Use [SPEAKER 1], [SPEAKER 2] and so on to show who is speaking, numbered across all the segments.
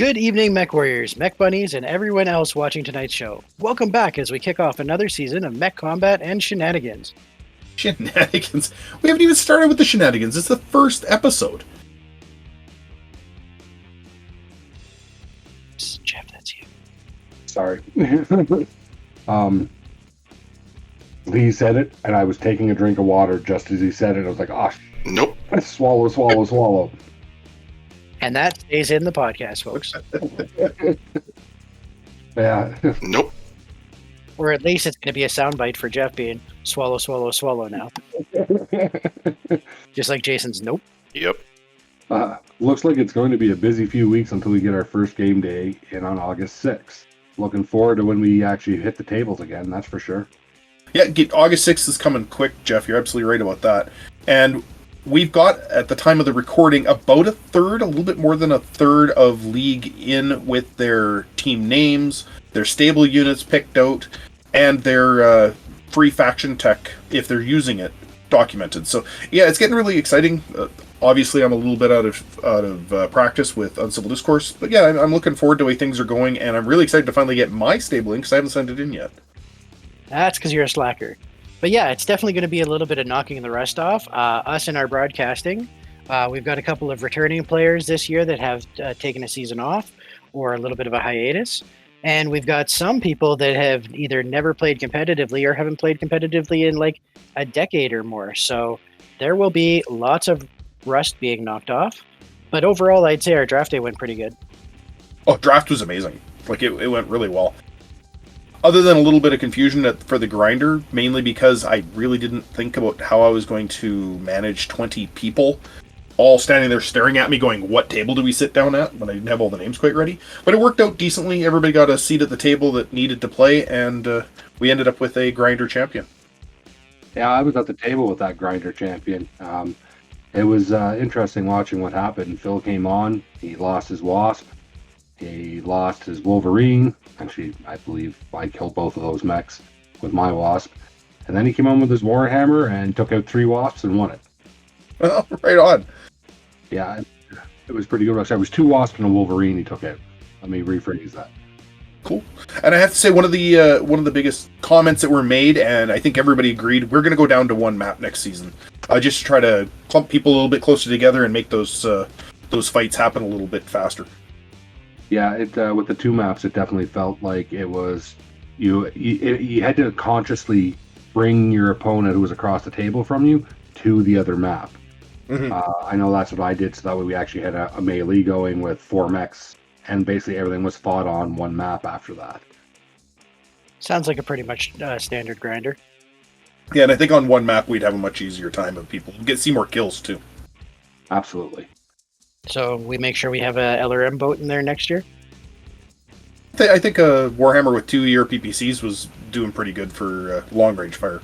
[SPEAKER 1] Good evening, Mech Warriors, Mech Bunnies, and everyone else watching tonight's show. Welcome back as we kick off another season of Mech Combat and Shenanigans.
[SPEAKER 2] Shenanigans? We haven't even started with the shenanigans. It's the first episode.
[SPEAKER 1] Jeff, that's you.
[SPEAKER 3] Sorry. He said it, and I was taking a drink of water just as he said it. I was like, oh,
[SPEAKER 2] Nope.
[SPEAKER 3] Swallow, swallow, swallow.
[SPEAKER 1] And that stays in the podcast, folks.
[SPEAKER 3] Yeah.
[SPEAKER 2] Nope.
[SPEAKER 1] Or at least it's going to be a soundbite for Jeff being swallow, swallow, swallow now. Just like Jason's nope.
[SPEAKER 2] Yep.
[SPEAKER 3] Looks like it's going to be a busy few weeks until we get our first game day in on August 6th. Looking forward to when we actually hit the tables again, that's for sure.
[SPEAKER 2] Yeah, August 6th is coming quick, Jeff. You're absolutely right about that. And we've got, at the time of the recording, about a little bit more than a third of League in with their team names, their stable units picked out, and their free faction tech, if they're using it, documented. So, yeah, it's getting really exciting. Obviously, I'm a little bit out of practice with Uncivil Discourse, but yeah, I'm looking forward to the way things are going, and I'm really excited to finally get my stable in, because I haven't sent it in yet.
[SPEAKER 1] That's because you're a slacker. But yeah, it's definitely going to be a little bit of knocking the rust off. Us in our broadcasting, we've got a couple of returning players this year that have taken a season off or a little bit of a hiatus. And we've got some people that have either never played competitively or haven't played competitively in like a decade or more. So there will be lots of rust being knocked off. But overall, I'd say our draft day went pretty good.
[SPEAKER 2] Oh, draft was amazing. Like, it went really well. Other than a little bit of confusion for the grinder, mainly because I really didn't think about how I was going to manage 20 people all standing there staring at me going, what table do we sit down at? When I didn't have all the names quite ready. But it worked out decently. Everybody got a seat at the table that needed to play, and we ended up with a grinder champion.
[SPEAKER 3] Yeah, I was at the table with that grinder champion. It was interesting watching what happened. Phil came on, he lost his Wasp, he lost his Wolverine. Actually, I believe I killed both of those mechs with my Wasp. And then he came on with his Warhammer and took out 3 Wasps and won it.
[SPEAKER 2] Oh, right on.
[SPEAKER 3] Yeah, it was pretty good. It was 2 Wasps and a Wolverine he took out. Let me rephrase that.
[SPEAKER 2] Cool. And I have to say, one of the biggest comments that were made, and I think everybody agreed, we're going to go down to 1 map next season. Just to try to clump people a little bit closer together and make those fights happen a little bit faster.
[SPEAKER 3] Yeah, with the 2 maps, it definitely felt like it was you had to consciously bring your opponent who was across the table from you to the other map. Mm-hmm. I know that's what I did, so that way we actually had a melee going with 4 mechs, and basically everything was fought on 1 map after that.
[SPEAKER 1] Sounds like a pretty much standard grinder.
[SPEAKER 2] Yeah, and I think on 1 map we'd have a much easier time of people. See more kills, too.
[SPEAKER 3] Absolutely.
[SPEAKER 1] So we make sure we have a LRM boat in there next year?
[SPEAKER 2] I think a Warhammer with 2 PPCs was doing pretty good for long-range fire.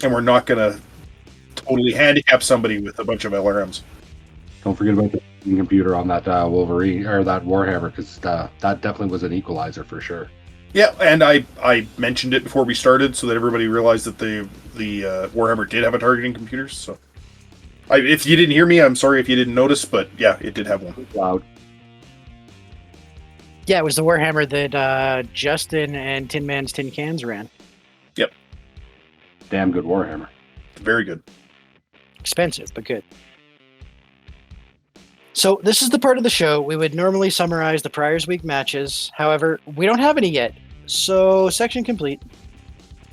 [SPEAKER 2] And we're not going to totally handicap somebody with a bunch of LRMs.
[SPEAKER 3] Don't forget about the computer on that Wolverine, or that Warhammer, because that definitely was an equalizer for sure.
[SPEAKER 2] Yeah, and I mentioned it before we started so that everybody realized that the Warhammer did have a targeting computer, so... if you didn't hear me, I'm sorry if you didn't notice, but yeah, it did have one.
[SPEAKER 3] Loud.
[SPEAKER 1] Yeah, it was the Warhammer that Justin and Tin Man's Tin Cans ran.
[SPEAKER 2] Yep.
[SPEAKER 3] Damn good Warhammer.
[SPEAKER 2] Very good.
[SPEAKER 1] Expensive, but good. So this is the part of the show we would normally summarize the prior week matches. However, we don't have any yet. So section complete.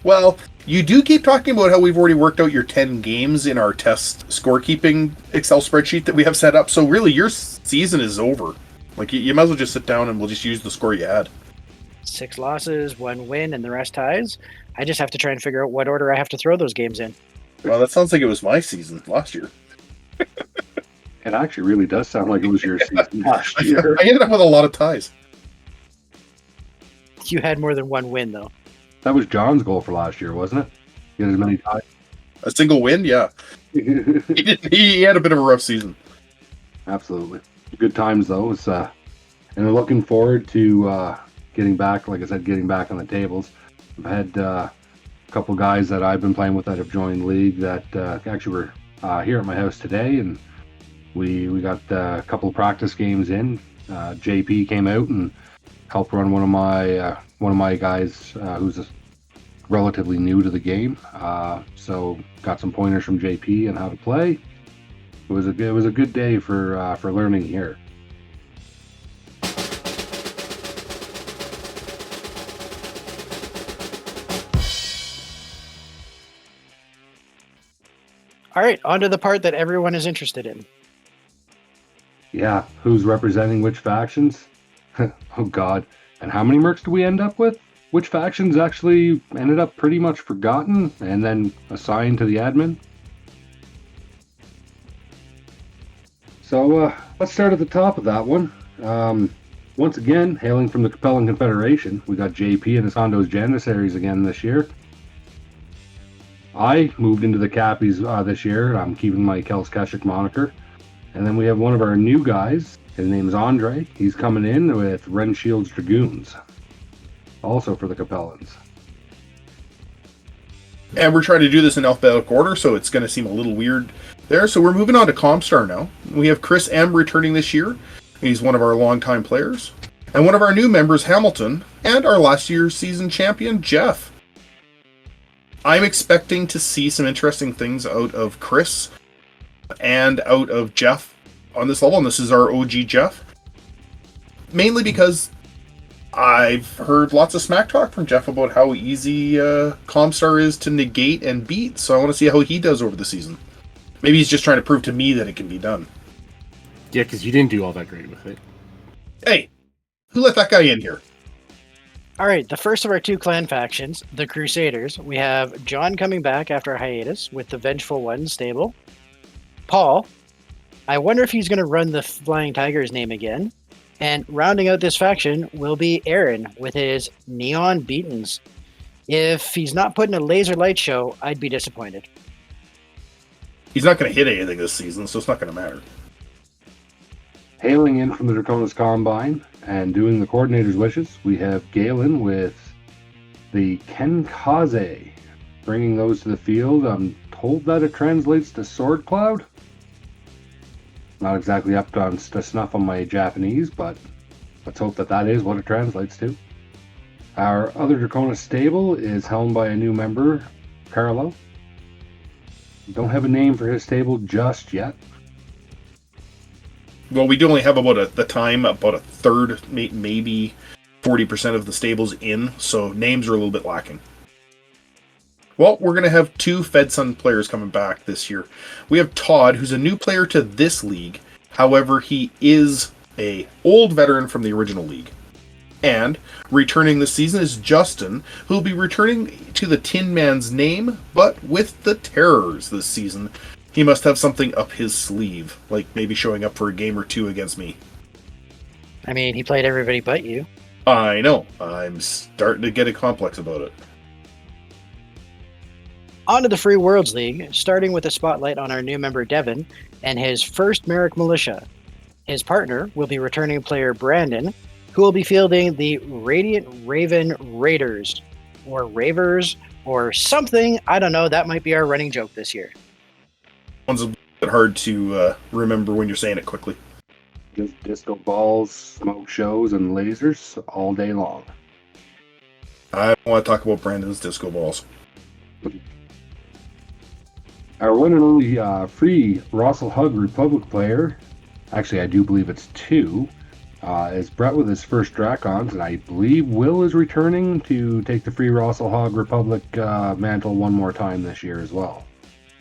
[SPEAKER 2] Well, you do keep talking about how we've already worked out your 10 games in our test scorekeeping Excel spreadsheet that we have set up. So really, your season is over. Like, you might as well just sit down and we'll just use the score you had.
[SPEAKER 1] 6 losses, 1 win, and the rest ties. I just have to try and figure out what order I have to throw those games in.
[SPEAKER 2] Well, that sounds like it was my season last year.
[SPEAKER 3] It actually really does sound like it was your season last year.
[SPEAKER 2] I ended up with a lot of ties.
[SPEAKER 1] You had more than 1 win, though.
[SPEAKER 3] That was John's goal for last year, wasn't it? He had as many ties.
[SPEAKER 2] A single win, yeah. He had a bit of a rough season.
[SPEAKER 3] Absolutely. Good times, though. And I'm looking forward to getting back, like I said, getting back on the tables. I've had a couple guys that I've been playing with that have joined League that actually were here at my house today, and we got a couple of practice games in. JP came out and helped run one of my guys who's relatively new to the game. So got some pointers from JP on how to play. It was a good day for learning here.
[SPEAKER 1] All right, on to the part that everyone is interested in.
[SPEAKER 3] Yeah, who's representing which factions? Oh God, and how many mercs do we end up with? Which factions actually ended up pretty much forgotten and then assigned to the admin? So let's start at the top of that one. Once again, hailing from the Capellan Confederation, we got JP and his Hondo's Janissaries again this year. I moved into the Cappies this year. I'm keeping my Kels Keshik moniker. And then we have one of our new guys. His name's Andre. He's coming in with Renshield's Dragoons. Also for the Capellans.
[SPEAKER 2] And we're trying to do this in alphabetical order, so it's going to seem a little weird there. So we're moving on to Comstar now. We have Chris M. returning this year. He's one of our longtime players. And one of our new members, Hamilton. And our last year's season champion, Jeff. I'm expecting to see some interesting things out of Chris and out of Jeff on this level. And this is our OG Jeff. Mainly because I've heard lots of smack talk from Jeff about how easy Comstar is to negate and beat. So I want to see how he does over the season. Maybe he's just trying to prove to me that it can be done.
[SPEAKER 4] Yeah, because you didn't do all that great with it.
[SPEAKER 2] Hey, who let that guy in here?
[SPEAKER 1] All right, the first of our two clan factions, the Crusaders. We have John coming back after a hiatus with the Vengeful One stable. Paul, I wonder if he's going to run the Flying Tiger's name again. And rounding out this faction will be Aaron with his Neon Beatons. If he's not putting a laser light show, I'd be disappointed.
[SPEAKER 2] He's not going to hit anything this season, so it's not going to matter.
[SPEAKER 3] Hailing in from the Draconis Combine and doing the coordinator's wishes, we have Galen with the Kenkaze, bringing those to the field. I'm told that it translates to Sword Cloud. Not exactly up to snuff on my Japanese, but let's hope that is what it translates to. Our other Draconis stable is helmed by a new member, Carlo. Don't have a name for his stable just yet.
[SPEAKER 2] Well, we do only have about a third, maybe 40% of the stables in, so names are a little bit lacking. Well, we're going to have two FedSun players coming back this year. We have Todd, who's a new player to this league. However, he is an old veteran from the original league. And returning this season is Justin, who will be returning to the Tin Man's name, but with the Terrors this season. He must have something up his sleeve, like maybe showing up for a game or two against me.
[SPEAKER 1] I mean, he played everybody but you.
[SPEAKER 2] I know. I'm starting to get a complex about it.
[SPEAKER 1] On to the Free Worlds League, starting with a spotlight on our new member Devin and his first Merrick Militia. His partner will be returning player Brandon, who will be fielding the Radiant Raven Raiders, or Ravers, or something. I don't know. That might be our running joke this year.
[SPEAKER 2] One's a bit hard to remember when you're saying it quickly.
[SPEAKER 3] Just disco balls, smoke shows, and lasers all day long.
[SPEAKER 2] I don't want to talk about Brandon's disco balls.
[SPEAKER 3] Our one and only free Russell Hug Republic player, actually I do believe it's two, is Brett with his first Dracons, and I believe Will is returning to take the free Russell Hug Republic mantle one more time this year as well.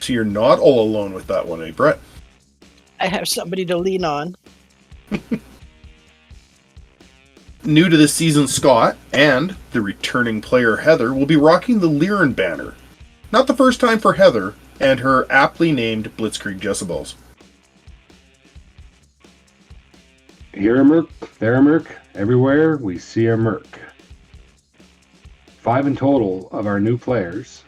[SPEAKER 2] So you're not all alone with that one, eh, Brett?
[SPEAKER 1] I have somebody to lean on.
[SPEAKER 2] New to this season, Scott and the returning player Heather will be rocking the Liren banner. Not the first time for Heather and her aptly named Blitzkrieg Jezebels.
[SPEAKER 3] Here a Merc, there a Merc, everywhere we see a Merc. 5 in total of our new players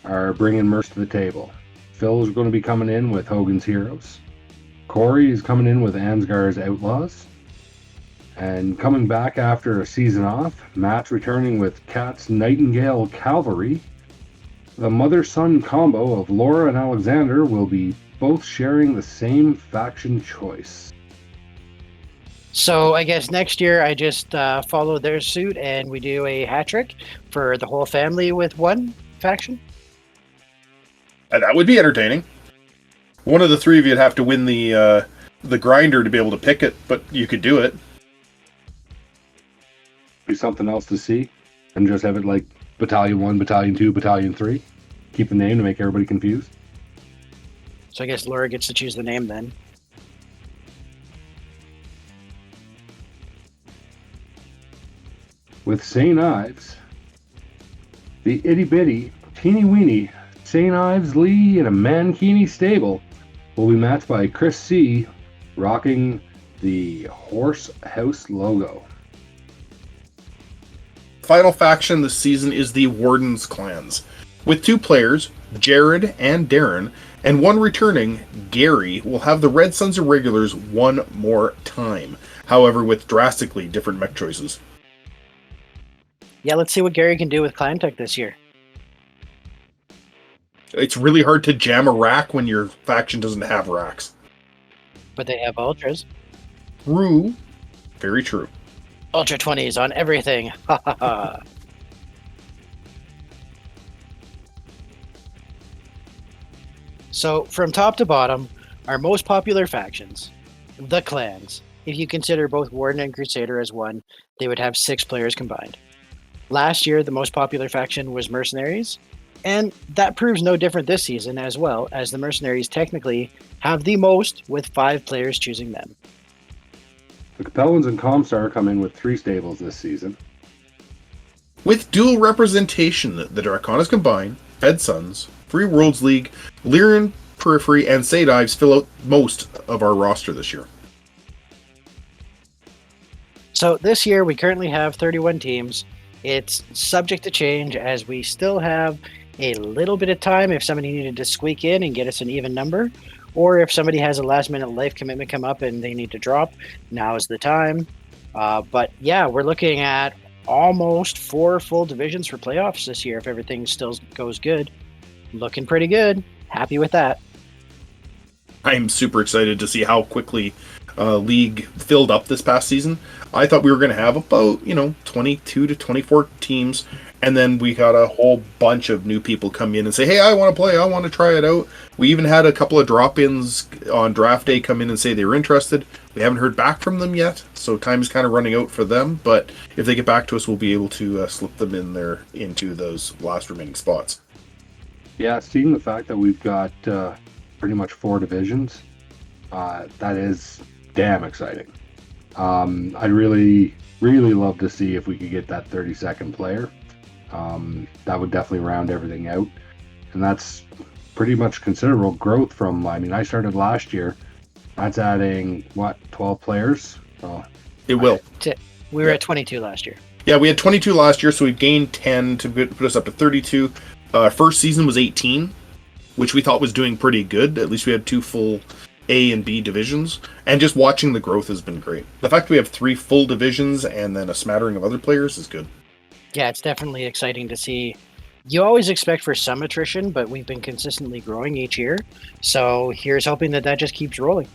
[SPEAKER 3] are bringing Mercs to the table. Phil is going to be coming in with Hogan's Heroes. Corey is coming in with Ansgar's Outlaws. And coming back after a season off, Matt's returning with Cat's Nightingale Cavalry. The mother-son combo of Laura and Alexander will be both sharing the same faction choice.
[SPEAKER 1] So I guess next year I just follow their suit and we do a hat trick for the whole family with one faction.
[SPEAKER 2] That would be entertaining. One of the three of you'd have to win the grinder to be able to pick it, but you could do it.
[SPEAKER 3] Be something else to see, and just have it like Battalion 1, Battalion 2, Battalion 3. Keep the name to make everybody confused.
[SPEAKER 1] So I guess Laura gets to choose the name then.
[SPEAKER 3] With St. Ives, the itty bitty, teeny weeny St. Ives Lee in a Mankini stable will be matched by Chris C. rocking the Horse House logo.
[SPEAKER 2] Final faction this season is the Wardens clans. With 2 players, Jared and Darren, and 1 returning, Gary, will have the Red Sons Irregulars one more time. However, with drastically different mech choices.
[SPEAKER 1] Yeah, let's see what Gary can do with Clan Tech this year.
[SPEAKER 2] It's really hard to jam a rack when your faction doesn't have racks.
[SPEAKER 1] But they have Ultras.
[SPEAKER 2] True. Very true.
[SPEAKER 1] Ultra 20s on everything. Ha ha ha. So, from top to bottom, our most popular factions, the clans. If you consider both Warden and Crusader as one, they would have 6 players combined. Last year, the most popular faction was Mercenaries, and that proves no different this season as well, as the Mercenaries technically have the most, with 5 players choosing them.
[SPEAKER 3] The Capellans and Comstar come in with 3 stables this season.
[SPEAKER 2] With dual representation, the Draconis combined, Red Sons, Free Worlds League, Lyrian, Periphery, and St. Ives fill out most of our roster this year.
[SPEAKER 1] So this year, we currently have 31 teams. It's subject to change as we still have a little bit of time if somebody needed to squeak in and get us an even number, or if somebody has a last-minute life commitment come up and they need to drop, now is the time. But yeah, we're looking at almost 4 full divisions for playoffs this year if everything still goes good. Looking pretty good. Happy with that.
[SPEAKER 2] I'm super excited to see how quickly League filled up this past season. I thought we were going to have about, 22 to 24 teams, and then we got a whole bunch of new people come in and say, hey, I want to play, I want to try it out. We even had a couple of drop-ins on draft day come in and say they were interested. We haven't heard back from them yet, so time is kind of running out for them, but if they get back to us, we'll be able to slip them in there into those last remaining spots.
[SPEAKER 3] Yeah, seeing the fact that we've got pretty much 4 divisions, that is damn exciting. I'd really, really love to see if we could get that 32nd player. That would definitely round everything out. And that's pretty much considerable growth from, I started last year. That's adding, 12 players?
[SPEAKER 2] It will.
[SPEAKER 1] We were at 22 last year.
[SPEAKER 2] Yeah, we had 22 last year, so we've gained 10 to put us up to 32. First season was 18, which we thought was doing pretty good. At least we had 2 full A and B divisions, and just watching the growth has been great. The fact we have 3 full divisions and then a smattering of other players is good.
[SPEAKER 1] Yeah, it's definitely exciting to see. You always expect for some attrition, but we've been consistently growing each year. So here's hoping that just keeps rolling.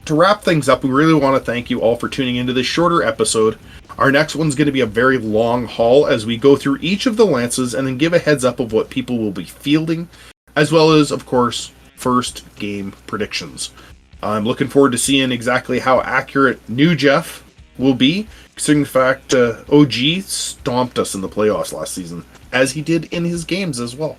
[SPEAKER 2] To wrap things up, we really want to thank you all for tuning into this shorter episode. Our next one's going to be a very long haul as we go through each of the lances and then give a heads up of what people will be fielding, as well as, of course, first game predictions. I'm looking forward to seeing exactly how accurate new Geoff will be, considering the fact OG stomped us in the playoffs last season, as he did in his games as well.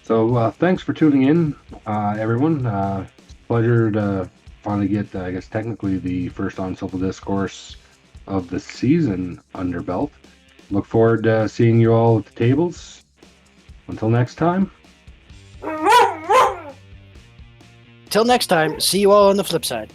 [SPEAKER 3] So thanks for tuning in, everyone. Pleasure to finally get, technically the first Uncivil Discourse of the season under belt. Look forward to seeing you all at the tables. Until next time.
[SPEAKER 1] Till next time, see you all on the flip side.